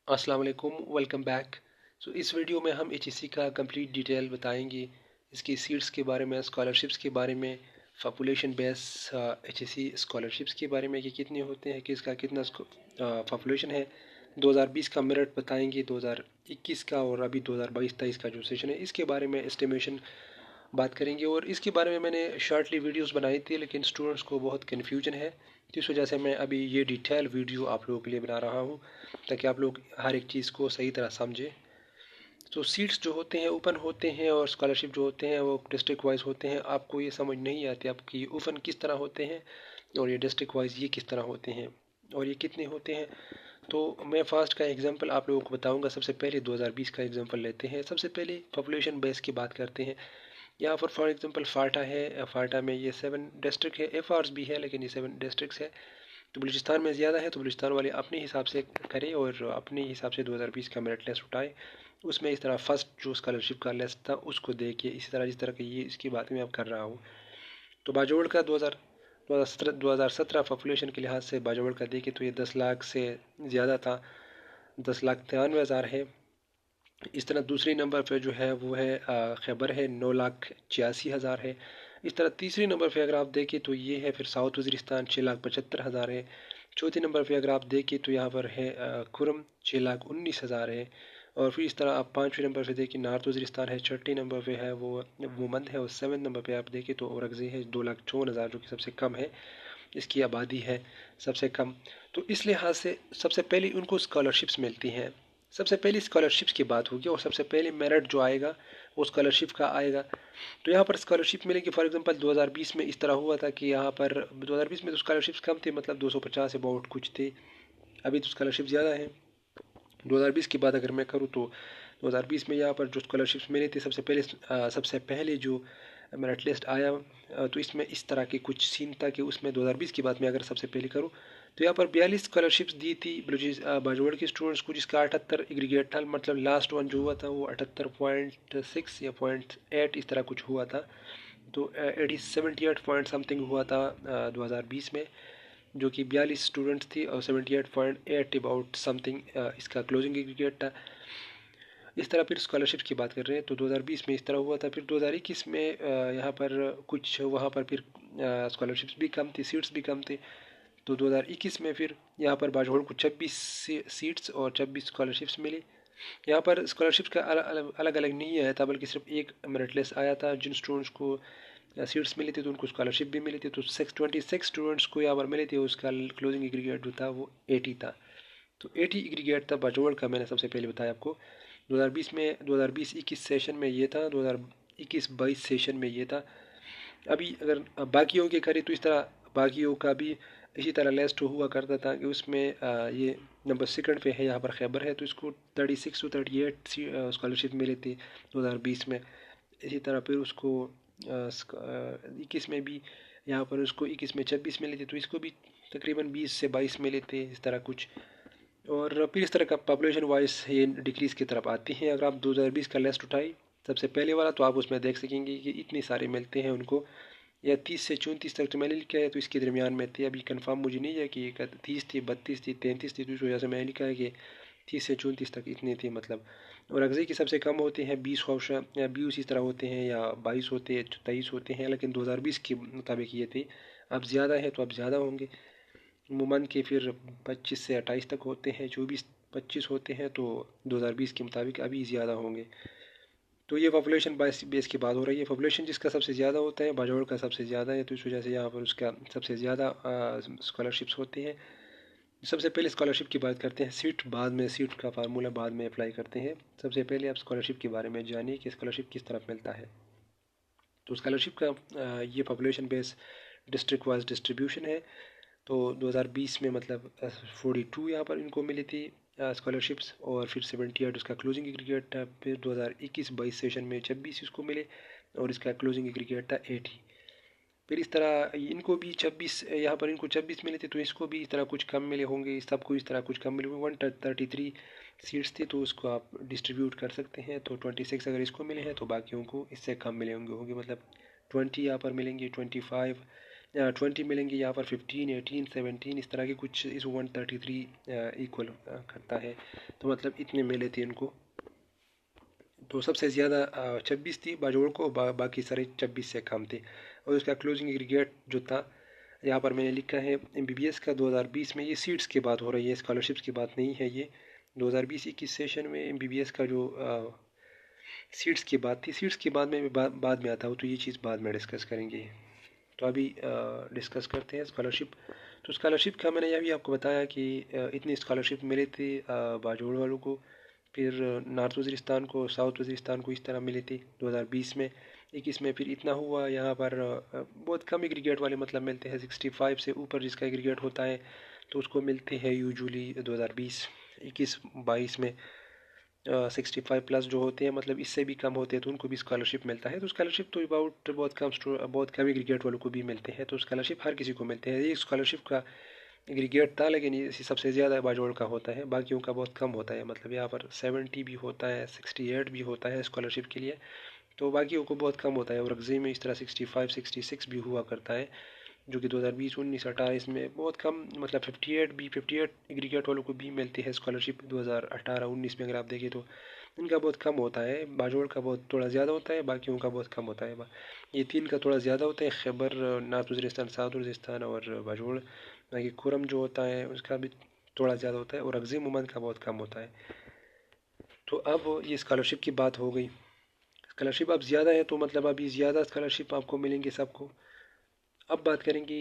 अस्सलाम वालेकुम, welcome back. इस वीडियो में हम एचईसी का कंप्लीट डिटेल बताएंगे, इसकी सीट्स के बारे में, स्कॉलरशिप्स के बारे में, पॉपुलेशन बेस एचईसी स्कॉलरशिप्स के बारे में कि कितने होते हैं, किसका कितना पॉपुलेशन है। 2020 का मेरिट बताएंगे, 2021 का और अभी 2022-23 का जो सेशन है इसके बारे में एस्टिमेशन बात करेंगे। और इसके बारे में मैंने शॉर्टली वीडियोस बनाई थी, लेकिन स्टूडेंट्स को बहुत कन्फ्यूजन है, तो इस वजह से मैं अभी ये डिटेल वीडियो आप लोगों के लिए बना रहा हूँ ताकि आप लोग हर एक चीज़ को सही तरह समझें। तो सीट्स जो होते हैं ओपन होते हैं और स्कॉलरशिप जो होते हैं वो डिस्ट्रिक्ट वाइज होते हैं। आपको ये समझ नहीं आती आपकी ओपन किस तरह होते हैं और ये डिस्ट्रिक्ट वाइज ये किस तरह होते हैं और ये कितने होते हैं। तो मैं फर्स्ट का एग्जांपल आप लोगों को बताऊंगा। सबसे पहले 2020 का एग्जांपल लेते हैं। सबसे पहले पॉपुलेशन बेस की बात करते हैं। यहाँ पर फॉर एग्जांपल फाटा है, फाटा में ये 7 डिस्ट्रिक्ट है, एफ भी है लेकिन ये 7 डिस्ट्रिक्ट है। तो बलूचिस्तान में ज़्यादा है, तो बलूचिस्तान वाले अपने हिसाब से करें और अपने हिसाब से 2020 का मेरिट लिस्ट उठाए। उसमें इस तरह फर्स्ट जो स्कॉलरशिप का लिस्ट था उसको देखिए, इसी तरह जिस तरह की ये इसकी बात मैं अब कर रहा हूँ। तो बाजोड़ का 2017 पॉपुलेशन के लिहाज से बाजोड़ का देखें तो ये 10 लाख से ज़्यादा था, 10,93,000 है। इस तरह दूसरे नंबर पे जो है वो है खैबर है, 9,86,000 है। इस तरह तीसरे नंबर पे अगर आप देखें तो ये है फिर साउथ वज़ीरिस्तान, 6,75,000 है। चौथे नंबर पे अगर आप देखें तो यहाँ पर है खुरम, 6,19,000 है। और फिर इस तरह आप पाँचवें नंबर पे देखिए नॉर्थ वज़ीरिस्तान है, छठे नंबर पे है वो वोमंद है, और सेवन नंबर पे आप देखें तो औरंगज़ेब है, 2,54,000 जो कि सबसे कम है, इसकी आबादी है सबसे कम। तो इस लिहाज से सबसे पहले उनको स्कॉलरशिप्स मिलती हैं। सबसे पहले स्कॉलरशिप्स की बात होगी और सबसे पहले मेरिट जो आएगा वो स्कॉलरशिप का आएगा। तो यहाँ पर स्कॉलरशिप मिलेगी। फॉर एग्जांपल 2020 में इस तरह हुआ था कि यहाँ पर 2020 में तो स्कॉलरशिप्स कम थे, मतलब 250 अबाउट कुछ थे। अभी तो स्कॉलरशिप ज़्यादा है। 2020 की बात अगर मैं करूँ तो 2020 में यहाँ पर जो स्कॉलरशिप्स मिले थे सबसे पहले जो मेरिट लिस्ट आया, तो इसमें इस तरह के कुछ सीन था कि उसमें 2020 की बात मैं अगर सबसे पहले करूँ तो यहाँ पर 42 स्कॉलरशिप्स दी थी बाजवाड़ के स्टूडेंट्स को, जिसका 78 एग्रीगेट था, मतलब लास्ट वन जो हुआ था वो 78.6 या 0.8 इस तरह कुछ हुआ था। तो 78 पॉइंट समथिंग हुआ था 2020 में, जो कि 42 स्टूडेंट्स थी और 78.8 अबाउट समथिंग इसका क्लोजिंग एग्रीगेट था। इस तरह फिर स्कॉलरशिप की बात कर रहे हैं तो 2020 में इस तरह हुआ था। फिर 2021 में यहाँ पर कुछ वहाँ पर फिर स्कॉलरशिप्स भी कम थी, सीट्स भी कम थे। तो 2021 में फिर यहाँ पर बाजोड़ को 26 सीट्स और 26 स्कॉलरशिप्स मिली। यहाँ पर स्कॉलरशिप का अलग अलग नहीं आया था, बल्कि सिर्फ एक मेरिट लिस्ट आया था। जिन स्टूडेंट्स को सीट्स मिली थी तो उनको स्कॉलरशिप भी मिली थी। तो 26 स्टूडेंट्स को यहाँ पर मिले थे, उसका क्लोजिंग एग्रीगेट जो था वो 80 था। तो 80 एग्रीगेट था बाजोड़ का, मैंने सबसे पहले बताया आपको। 2020 में 2020-21 सेशन में ये था, 2021-22 सेशन में ये था। अभी अगर बाकियों के करें तो इस तरह बाकियों का भी इसी तरह लिस्ट हुआ करता था कि उसमें ये नंबर सेकंड पे है, यहाँ पर खैबर है, तो इसको 36 to 38 स्कॉलरशिप मिले थे 2020 में। इसी तरह फिर उसको 21 में भी यहाँ पर उसको 21 में 26 मिले थे, तो इसको भी तकरीबन 20 से 22 मिले थे इस तरह कुछ। और फिर इस तरह का पॉपुलेशन वाइज ये डिक्रीज़ की तरफ आती हैं। अगर आप 2020 का लिस्ट उठाई सबसे पहले वाला तो आप उसमें देख सकेंगे कि इतने सारे मिलते हैं उनको, या 30 से 34 तक तो मैंने लिखा है, तो इसके दरमियान में थे। अभी कंफर्म मुझे नहीं है कि 30 थी, 32 थी, 33 थी, तो इस वजह से मैंने लिखा है कि 30 से 34 तक इतने थे मतलब। और अगजे की सबसे कम होते हैं 20 हौशा या 20 इस तरह होते हैं, या 22 होते हैं, 23 होते हैं, लेकिन 2020 के मुताबिक ये थे। अब ज़्यादा है तो अब ज़्यादा होंगे। मुमन के फिर 25 से 28 तक होते हैं, 24-25 होते हैं, तो 2020 के मुताबिक अभी ज़्यादा होंगे। तो ये पॉपुलेशन बेस की बात हो रही है। पॉपुलेशन जिसका सबसे ज़्यादा होता है बाजौड़ का सबसे ज़्यादा है, तो इस वजह से यहाँ पर उसका सबसे ज़्यादा स्कॉलरशिप्स होती हैं। सबसे पहले स्कॉलरशिप की बात करते हैं, सीट बाद में, सीट का फार्मूला बाद में अप्लाई करते हैं। सबसे पहले आप स्कॉलरशिप के बारे में जानिए कि स्कॉलरशिप किस तरफ मिलता है। तो स्कॉलरशिप का ये population base district wise distribution है। तो 2020 में मतलब 42 यहाँ पर इनको मिली थी स्कॉलरशिप्स, और फिर 78 उसका क्लोजिंग एग्रीगेट था। फिर 2021-22 सेशन में 26 इसको मिले और इसका क्लोजिंग एग्रीगेट था 80। फिर इस तरह इनको भी 26 यहाँ पर इनको 26 मिले थे, तो इसको भी इस तरह कुछ कम मिले होंगे, सबको इस तरह कुछ कम मिले होंगे। 133 सीट्स थी तो उसको आप डिस्ट्रीब्यूट कर सकते हैं। तो 26 अगर इसको मिले हैं तो बाकियों को इससे कम मिले होंगे मतलब 20 यहाँ पर मिलेंगे, 25 20 मिलेंगे, यहाँ पर 15, 18, 17 इस तरह के कुछ इस 133 इक्वल करता है। तो मतलब इतने मिले थे इनको। तो सबसे ज़्यादा 26 थी बाजोड़ को, बाकी सारे 26 से कम थे। और उसका क्लोजिंग एग्रीगेट जो था, यहाँ पर मैंने लिखा है MBBS का 2020 में, ये सीट्स की बात हो रही है, स्कॉलरशिप्स की बात नहीं है। ये 2020-21 सेशन में MBBS का जो सीट्स की बात थी। सीट्स की बाद में बाद में आता हूँ, तो ये चीज़ बाद में डिस्कस करेंगे। तो अभी डिस्कस करते हैं स्कॉलरशिप। तो स्कॉलरशिप का मैंने यह भी आपको बताया कि इतनी स्कॉलरशिप मिले थे बाजोड़ वालों को, फिर नॉर्थ वज़ीरिस्तान को, साउथ वज़ीरिस्तान को इस तरह मिले थे 2020 में। 21 में फिर इतना हुआ। यहाँ पर बहुत कम एग्रीगेट वाले मतलब मिलते हैं, 65 से ऊपर जिसका एग्रीगेट होता है तो उसको मिलते हैं यूजुअली 2020, 21-22 में। 65 प्लस जो होते हैं, मतलब इससे भी कम होते हैं, तो उनको भी स्कॉलरशिप मिलता है। तो स्कॉलरशिप तो अबाउट बहुत कम एग्रीगेट वालों को भी मिलते हैं। तो स्कॉलरशिप हर किसी को मिलते हैं। ये स्कॉलरशिप का एग्रीगेट था, लेकिन ये सबसे ज़्यादा बाजोड़ का होता है, बाकियों का बहुत कम होता है। मतलब यहाँ पर 70 भी होता है, 68 भी होता है स्कॉलरशिप के लिए, तो बाकियों को बहुत कम होता है। और एग्ज़ाम में इस तरह 65, 66 भी हुआ करता है, जो कि 2020, 19, 18 में बहुत कम, मतलब 58 एग्रीगेट वालों को भी मिलती है स्कॉलरशिप। 2018-19 में अगर आप देखें तो इनका बहुत कम होता है। बाजोड़ का बहुत थोड़ा ज़्यादा होता है, बाकियों का बहुत कम होता है। ये तीन का थोड़ा ज़्यादा होता है, खैबर, नॉर्थ वज़ीरिस्तान, साउथ वज़ीरिस्तान और बाजोड़। बाकी खुरम जो होता है उसका भी थोड़ा ज़्यादा होता है, और अगज़ी उमन का बहुत कम होता है। तो अब ये स्कॉलरशिप की बात हो गई। स्कॉलरशिप अब ज़्यादा है, तो मतलब अभी ज़्यादा स्कॉलरशिप आपको मिलेंगे सबको। अब बात करेंगे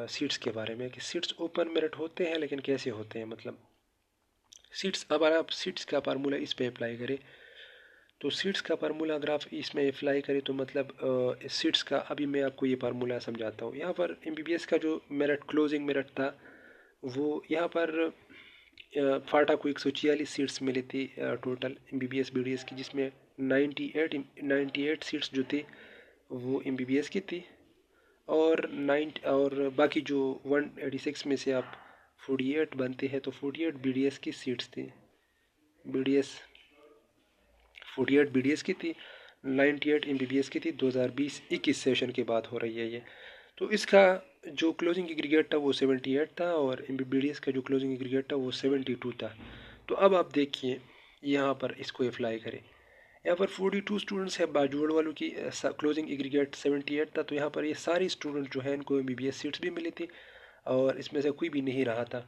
सीट्स के बारे में, कि सीट्स ओपन मेरिट होते हैं, लेकिन कैसे होते हैं। मतलब सीट्स, अब अगर आप सीट्स का फार्मूला इस पे अप्लाई करें, तो सीट्स का फार्मूला अगर आप इसमें अप्लाई करें तो मतलब सीट्स का, अभी मैं आपको ये फार्मूला समझाता हूँ। यहाँ पर MBBS का जो मेरिट, क्लोजिंग मेरिट था, वो यहाँ पर फाटा को 146 सीट्स मिली थी टोटल MBBS BDS की, जिसमें 98 सीट्स जो थी वो MBBS की थी। और बाकी जो 186 में से आप 48 बनते हैं, तो 48 BDS की सीट्स थी। BDS 48 BDS की थी, 98 MBBS की थी। 2020-21 सेशन की बात हो रही है ये। तो इसका जो क्लोजिंग एग्रीगेट था वो 78 था, और MBBS का जो क्लोजिंग एग्रीगेट था वो 72 था। तो अब आप देखिए, यहाँ पर इसको अप्लाई करें। यहाँ पर 42 स्टूडेंट्स हैं बाजोड़ वालों की, क्लोजिंग एग्रीगेट 78 था। तो यहाँ पर ये सारे स्टूडेंट जो हैं इनको MBBS सीट्स भी मिली थी, और इसमें से कोई भी नहीं रहा था।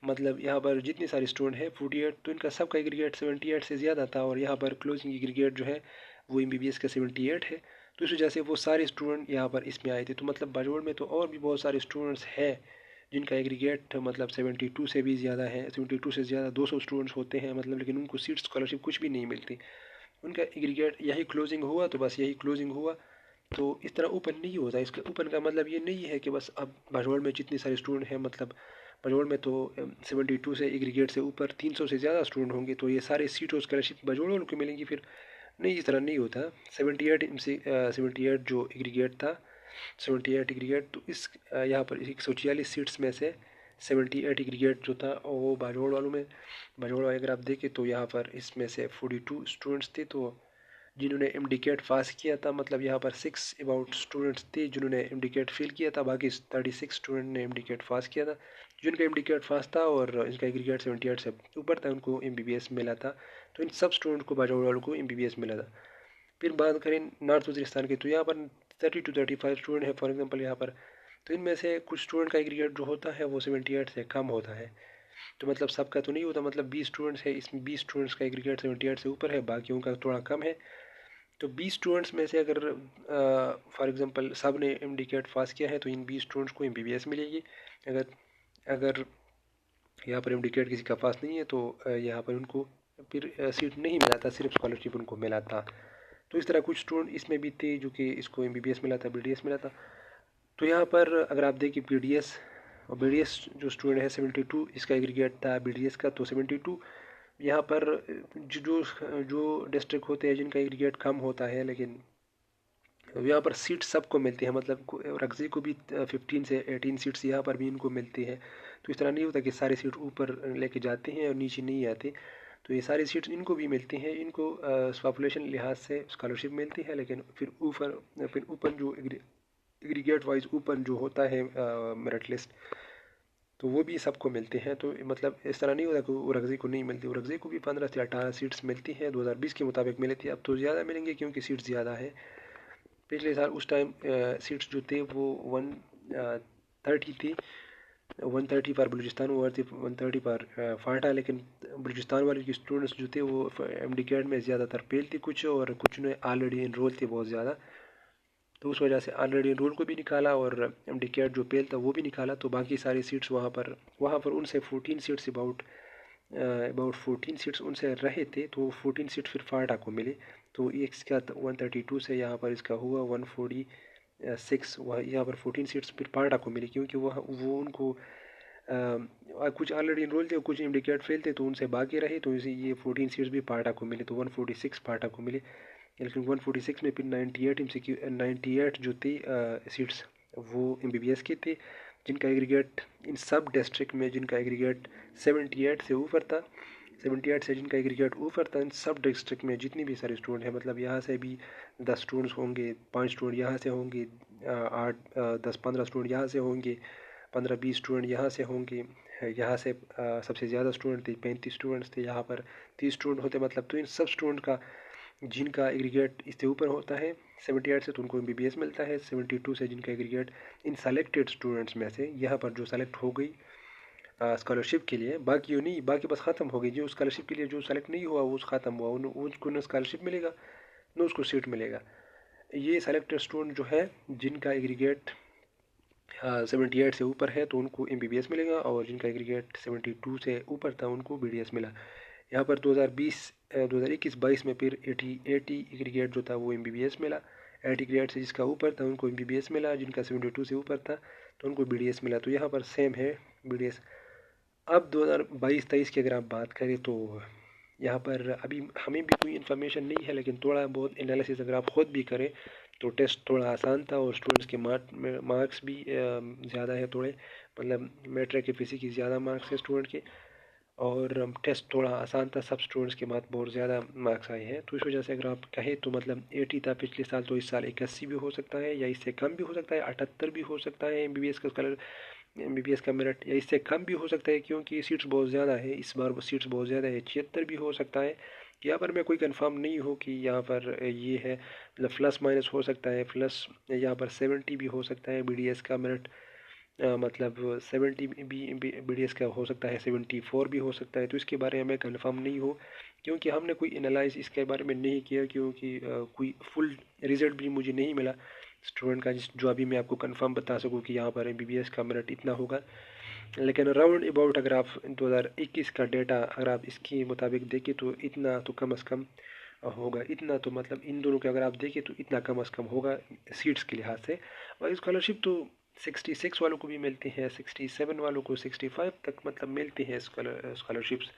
मतलब यहाँ पर जितने सारे स्टूडेंट हैं 48, तो इनका सबका एग्रीगेट 78 से ज़्यादा था, और यहाँ पर क्लोजिंग एग्रीगेट जो है वो MBBS का 78 है। तो इस वजह से वो सारे स्टूडेंट यहाँ पर इसमें आए थे। तो मतलब बाजोड़ में तो और भी बहुत सारे स्टूडेंट्स हैं जिनका एग्रीगेट मतलब 72 से भी ज़्यादा है, 72 से ज़्यादा 200 स्टूडेंट्स होते हैं मतलब, लेकिन उनको सीट स्कॉलरशिप कुछ भी नहीं मिलती। उनका एग्रीगेट यही क्लोजिंग हुआ, तो बस यही क्लोजिंग हुआ। तो इस तरह ओपन नहीं होता। इसका ओपन का मतलब ये नहीं है कि बस अब बाजोड़ में जितने सारे स्टूडेंट हैं, मतलब बाजोड़ में तो 72 से एग्रीगेट से ऊपर 300 से ज़्यादा स्टूडेंट होंगे, तो ये सारे सीट और स्कॉलरशिप बाजोड़ वालों को मिलेंगी। फिर नहीं, इस तरह नहीं होता। 78 जो एग्रीगेट था, 78 एग्रीगेट, तो इस यहाँ पर 146 सीट्स में से 78 एग्रीगेट जो था वो बाजोड़ वालों में। बाजोड़ वाले अगर आप देखें तो यहाँ पर इसमें से 42 स्टूडेंट्स थे, तो जिन्होंने MD-CAT पास किया था, मतलब यहाँ पर 6 अबाउट स्टूडेंट्स थे जिन्होंने MD-CAT फेल किया था, बाकी 36 स्टूडेंट ने MD-CAT पास किया था। जिनका MD-CAT पास था और इनका एग्रीगेट 78 से ऊपर था, उनको MBBS मिला था। तो इन सब स्टूडेंट को, बाजोड़ वालों को MBBS मिला था। फिर बात करें नॉर्थ वज़ीरिस्तान की, तो यहाँ पर 30 to 35 स्टूडेंट है फॉर एग्जांपल यहाँ पर। तो इनमें से कुछ स्टूडेंट का एग्रीगेट जो होता है वो 78 से कम होता है। तो मतलब सबका तो नहीं होता, मतलब 20 स्टूडेंट्स है, इसमें 20 स्टूडेंट्स का एग्रीगेट 78 से ऊपर है, बाकियों का थोड़ा कम है। तो 20 स्टूडेंट्स में से अगर फॉर एग्जांपल सब ने MD-CAT पास किया है, तो इन 20 स्टूडेंट्स को MBBS मिलेगी। अगर अगर यहाँ पर MD-CAT किसी का पास नहीं है, तो यहाँ पर उनको फिर सीट नहीं मिला था, सिर्फ स्कॉलरशिप उनको मिला था। तो इस तरह कुछ स्टूडेंट इसमें भी थे जो कि इसको MBBS मिला था, BDS मिला था। तो यहाँ पर अगर आप देखें BDS और BDS जो स्टूडेंट है 72, इसका एग्रीगेट था BDS का तो 72। यहाँ पर जो जो डिस्ट्रिक्ट होते हैं जिनका एग्रीगेट कम होता है, लेकिन यहाँ पर सीट सबको मिलती है, मतलब रक्जी को भी 15 से 18 सीट्स यहाँ पर भी इनको मिलती है। तो इस तरह नहीं होता कि सारी सीट ऊपर लेके जाते हैं और नीचे नहीं आती। तो ये सारी सीट्स इनको भी मिलती हैं, इनको पॉपुलेशन लिहाज से स्कॉलरशिप मिलती है, लेकिन फिर ऊपर जो एग्रीगेट वाइज ऊपर जो होता है मेरिट लिस्ट, तो वो भी सबको मिलते हैं। तो मतलब इस तरह नहीं होता कि उरगज़ी को नहीं मिलती, उरगज़ी को भी 15 से 18 सीट्स मिलती हैं। 2020 के मुताबिक मिली थी, अब तो ज़्यादा मिलेंगे क्योंकि सीट्स ज़्यादा है। पिछले साल उस टाइम सीट्स जो थे वो 130 थी, 130 पर बलूचिस्तान ओवर थी, 130 पर फाटा। लेकिन बलूचिस्तान वाले के स्टूडेंट्स जो थे वो MD कैट में ज़्यादातर फेल थी कुछ, और कुछ ने ऑलरेडी इनरोल थे बहुत ज़्यादा, तो उस वजह से ऑलरेडी इनरोल को भी निकाला और MD कैट जो फेल था वो भी निकाला। तो बाकी सारी सीट्स वहाँ पर उनसे 14 सीट्स अबाउट 14 सीट्स उनसे रहे थे, तो 14 सीट फिर फाटा को मिली। तो इसका 132 से यहाँ पर इसका हुआ 146, वह यहाँ पर 14 सीट्स फिर फाटा को मिली, क्योंकि वो उनको कुछ ऑलरेडी इनरोल थे और कुछ इंडिकेट फेल थे, तो उनसे बाकी रहे, तो इसी ये 14 सीट्स भी पाटा को मिली, तो 146 पाटा को मिली। लेकिन 146 में फिर 98 जो थी सीट्स वो MBBS की थी, जिनका एग्रीगेट इन सब डिस्ट्रिक्ट में जिनका एग्रीगेट 78 से ऊपर था, 78 से जिनका एग्रीगेट ऊपर था, इन सब डिस्ट्रिक्ट में जितनी भी सारे स्टूडेंट हैं, मतलब यहाँ से भी 10 स्टूडेंट्स होंगे, 5 स्टूडेंट यहाँ से होंगे, 8 10 15 स्टूडेंट यहाँ से होंगे, 15 20 स्टूडेंट यहाँ से होंगे। यहाँ से सबसे ज़्यादा स्टूडेंट थे, 35 स्टूडेंट्स थे, यहाँ पर 30 स्टूडेंट होते, मतलब तो इन सब स्टूडेंट का जिनका एग्रीगेट इससे ऊपर होता है 78 से, तो उनको MBBS मिलता है। 72 से जिनका एग्रीगेट इन सेलेक्टेड स्टूडेंट्स में से यहाँ पर जो सेलेक्ट हो गई स्कॉलरशिप के लिए, बाकी नहीं, बाकी बस ख़त्म हो गई, जो स्कॉलरशिप के लिए जो सेलेक्ट नहीं हुआ वो ख़त्म हुआ, उनको न स्कॉलरशिप मिलेगा न उसको सीट मिलेगा। ये सेलेक्टेड स्टूडेंट जो है जिनका एग्रीगेट 78 से ऊपर है तो उनको MBBS मिलेगा, और जिनका एग्रीगेट 72 से ऊपर था उनको BDS मिला। यहाँ पर 2021-22 में फिर 80 एग्रीगेट जो था वो MBBS मिला। 80 एग्रीगेट से जिसका ऊपर था उनको MBBS मिला, जिनका 72 से ऊपर था तो उनको BDS मिला। तो यहाँ पर सेम है BDS। अब 2022-23 की अगर आप बात करें तो यहाँ पर अभी हमें भी कोई इन्फॉर्मेशन नहीं है, लेकिन थोड़ा बहुत एनालिसिस अगर आप ख़ुद भी करें तो टेस्ट थोड़ा आसान था, और स्टूडेंट्स के मार्क्स भी ज़्यादा है थोड़े, मतलब मैट्रिक के फिजिक्स की ज़्यादा मार्क्स है स्टूडेंट के, और टेस्ट थोड़ा आसान था, सब स्टूडेंट्स के मार्क्स बहुत ज़्यादा मार्क्स आए हैं। तो इस वजह से अगर आप कहें तो मतलब 80 था पिछले साल, तो इस साल 81 भी हो सकता है, या इससे कम भी हो सकता है, 78 भी हो सकता है MBBS का मेरिट, या इससे कम भी हो सकता है, क्योंकि सीट्स बहुत ज़्यादा है इस बार, सीट्स बहुत ज़्यादा है, 76 भी हो सकता है। यहाँ पर मैं कोई कंफर्म नहीं हूँ कि यहाँ पर ये है, मतलब प्लस माइनस हो सकता है, प्लस यहाँ पर 70 भी हो सकता है BDS का मेरिट, मतलब 70 भी BDS का हो सकता है, 74 भी हो सकता है। तो इसके बारे में कंफर्म नहीं हूँ, क्योंकि हमने कोई एनालाइज इसके बारे में नहीं किया, क्योंकि कोई फुल रिज़ल्ट भी मुझे नहीं मिला स्टूडेंट का जो अभी मैं आपको कंफर्म बता सकूँ कि यहाँ पर MBBS का मेरिट इतना होगा। लेकिन राउंड अबाउट अगर आप 2021 का डेटा अगर आप इसके मुताबिक देखें तो इतना तो कम अज़ कम होगा, इतना तो मतलब इन दोनों के अगर आप देखें तो इतना कम अज़ कम होगा सीट्स के लिहाज से। और स्कॉलरशिप तो 66 वालों को भी मिलती है, 67 वालों को 65 तक मतलब मिलती है स्कॉलरशिप्स।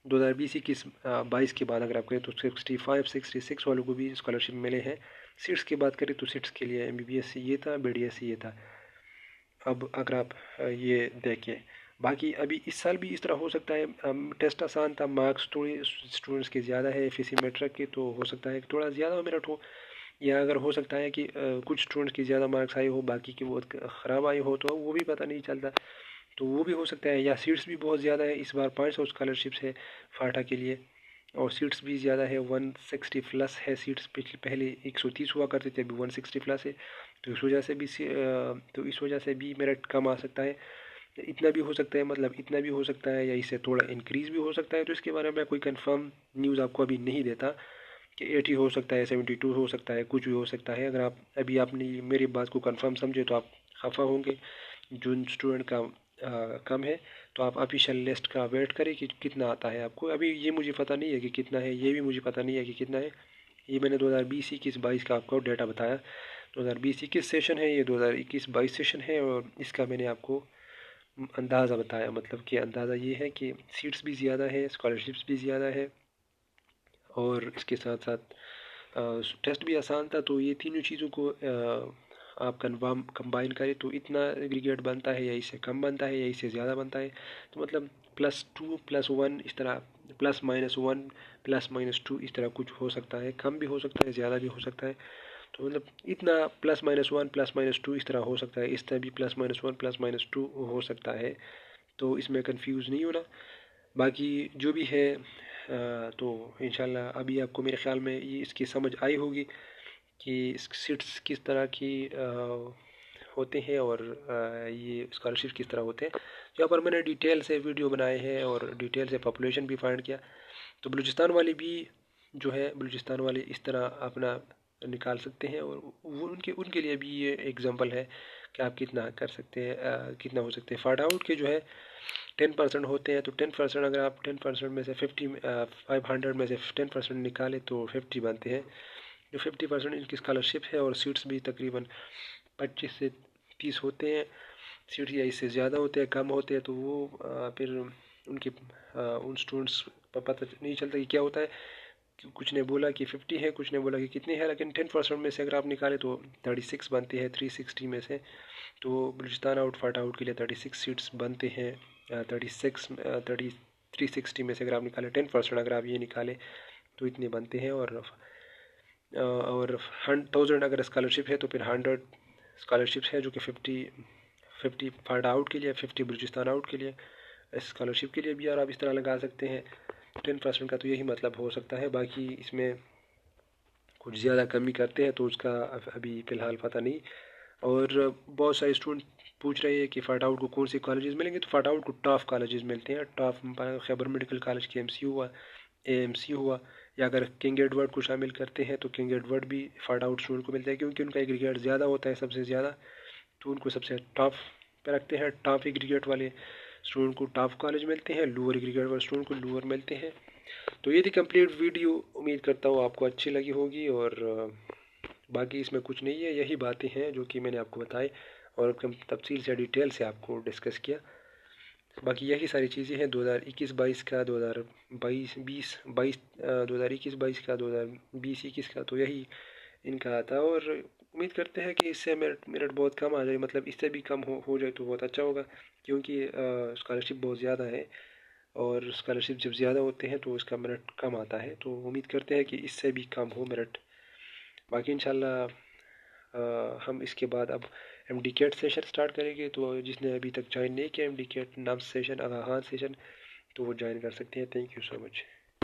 2020-21-22 के बाद अगर आप करें तो 65-66 वालों को भी स्कॉलरशिप मिले हैं। सीट्स की बात करें तो सीट्स के लिए MBBS ये था, BDS ये था। अब अगर आप ये देखें, बाकी अभी इस साल भी इस तरह हो सकता है, टेस्ट आसान था, मार्क्स थोड़े स्टूडेंट्स के ज़्यादा है FEC मैट्रिक के, तो हो सकता है थोड़ा ज़्यादा मेरिट हो, या अगर हो सकता है कि कुछ स्टूडेंट्स की ज़्यादा मार्क्स आए हो, बाकी की बहुत ख़राब आए हो, तो वो भी पता नहीं चलता, तो वो भी हो सकता है। या सीट्स भी बहुत ज़्यादा है, इस बार 500 स्कॉलरशिप्स है फाटा के लिए, और सीट्स भी ज़्यादा है, 160 प्लस है सीट्स, पहले 130 हुआ करते थे, अभी 160 प्लस है। तो इस वजह से भी मेरिट कम आ सकता है, इतना भी हो सकता है, मतलब इतना भी हो सकता है, या इससे थोड़ा इंक्रीज़ भी हो सकता है। तो इसके बारे में कोई कंफर्म न्यूज़ आपको अभी नहीं देता कि 80 हो सकता है, 72 हो सकता है, कुछ भी हो सकता है। अगर आप अभी आपने मेरी बात को कंफर्म समझे तो आप खफा होंगे, जो स्टूडेंट का कम है, तो आप ऑफिशियल लिस्ट का वेट करें कि कितना आता है आपको। अभी ये मुझे पता नहीं है कि कितना है, ये भी मुझे पता नहीं है कि कितना है। ये मैंने 2020-21-22 का आपको डेटा बताया, 2020-21 सेशन है, ये 2021-22 सेशन है, और इसका मैंने आपको अंदाज़ा बताया, मतलब कि अंदाज़ा ये है कि सीट्स भी ज़्यादा है, स्कॉलरशिप्स भी ज़्यादा है, और इसके साथ साथ टेस्ट भी आसान था। तो ये तीनों चीज़ों को आप कंबाइन करें तो इतना एग्रीगेट बनता है, या इससे कम बनता है, या इससे ज़्यादा बनता है। तो मतलब +2 +1 इस तरह, ±1 ±2 इस तरह कुछ हो सकता है, कम भी हो सकता है, ज़्यादा भी हो सकता है। तो मतलब इतना +-1 +-2 इस तरह हो सकता है, इस तरह भी +-1 +-2 हो सकता है, तो इसमें कंफ्यूज नहीं होना। बाकी जो भी है तो इंशाल्लाह अभी आपको मेरे ख़्याल में ये इसकी समझ आई होगी कि सीट्स किस तरह की होते हैं और ये स्कॉलरशिप किस तरह होते हैं। यहाँ पर मैंने डिटेल से वीडियो बनाए हैं और डिटेल से पॉपुलेशन भी फाइंड किया। तो बलूचिस्तान वाले भी जो है, बलूचिस्तान वाले इस तरह अपना निकाल सकते हैं और वो उनके उनके लिए भी ये एग्जांपल है कि आप कितना कर सकते हैं, कितना हो सकते हैं। फाड़ आउट के जो है 10% होते हैं, तो 10% अगर आप 10% में से 500 में से 10% निकालें तो 50 बनते हैं। जो 50% इनकी स्कॉलरशिप है और सीट्स भी तकरीबन 25 से 30 होते हैं। सीट्स या इससे ज़्यादा होते हैं, कम होते हैं, तो वो फिर उनके उन स्टूडेंट्स पर पता नहीं चलता कि क्या होता है। कुछ ने बोला कि 50 है, कुछ ने बोला कि कितनी है, लेकिन 10% में से अगर आप निकालें तो 36 बनती है 360 में से। तो बलूचिस्तान आउट फाटा आउट के लिए 36 सीट्स बनते हैं। 360 में से अगर आप निकालें 10%, अगर आप ये निकालें तो इतने बनते हैं। और 1000 अगर स्कॉलरशिप है तो फिर 100 स्कॉलरशिप है, जो कि 50 फाटा आउट के लिए, 50 बलूचिस्तान आउट के लिए। स्कॉलरशिप के लिए भी यार आप इस तरह लगा सकते हैं। 10% का तो यही मतलब हो सकता है, बाकी इसमें कुछ ज़्यादा कमी करते हैं तो उसका अभी फ़िलहाल पता नहीं। और बहुत सारे स्टूडेंट पूछ रहे हैं कि फ़ाटा आउट को कौन से कॉलेजेस मिलेंगे, तो फ़ाटा आउट को टॉप कॉलेजेस मिलते हैं। Top Khyber medical college KMC हुआ, AMC हुआ, या अगर किंग एडवर्ड को शामिल करते हैं तो किंग एडवर्ड भी फ़ाटा आउट स्टूडेंट को मिलता है, क्योंकि उनका एग्रीगेट ज़्यादा होता है, सबसे ज़्यादा, तो उनको सबसे टॉप पे रखते हैं। टॉप एग्रीगेट वाले स्टूडेंट को टॉप कॉलेज मिलते हैं, लोअर एग्रीगेट वाले स्टूडेंट को लोअर मिलते हैं। तो ये थी कंप्लीट वीडियो, उम्मीद करता हूँ आपको अच्छी लगी होगी। और बाकी इसमें कुछ नहीं है, यही बातें हैं जो कि मैंने आपको बताई और कम तफसील से डिटेल से आपको डिस्कस किया। बाकी यही सारी चीज़ें हैं 2021-22 का, 2021-22 का, 2020-21 का, तो यही इनका था। और उम्मीद करते हैं कि इससे मेरिट मेरिट बहुत कम आ जाए, मतलब इससे भी कम हो जाए तो बहुत अच्छा होगा, क्योंकि स्कॉलरशिप बहुत ज़्यादा है और स्कॉलरशिप जब ज़्यादा होते हैं तो इसका मेरिट कम आता है। तो उम्मीद करते हैं कि इससे भी कम हो मेरिट। बाकी इंशाल्लाह हम इसके बाद अब MD-CAT सेशन स्टार्ट करेंगे, तो जिसने अभी तक ज्वाइन नहीं किया MD-CAT नाम सेशन, आगान सेशन, तो वो ज्वाइन कर सकते हैं। Thank you so much.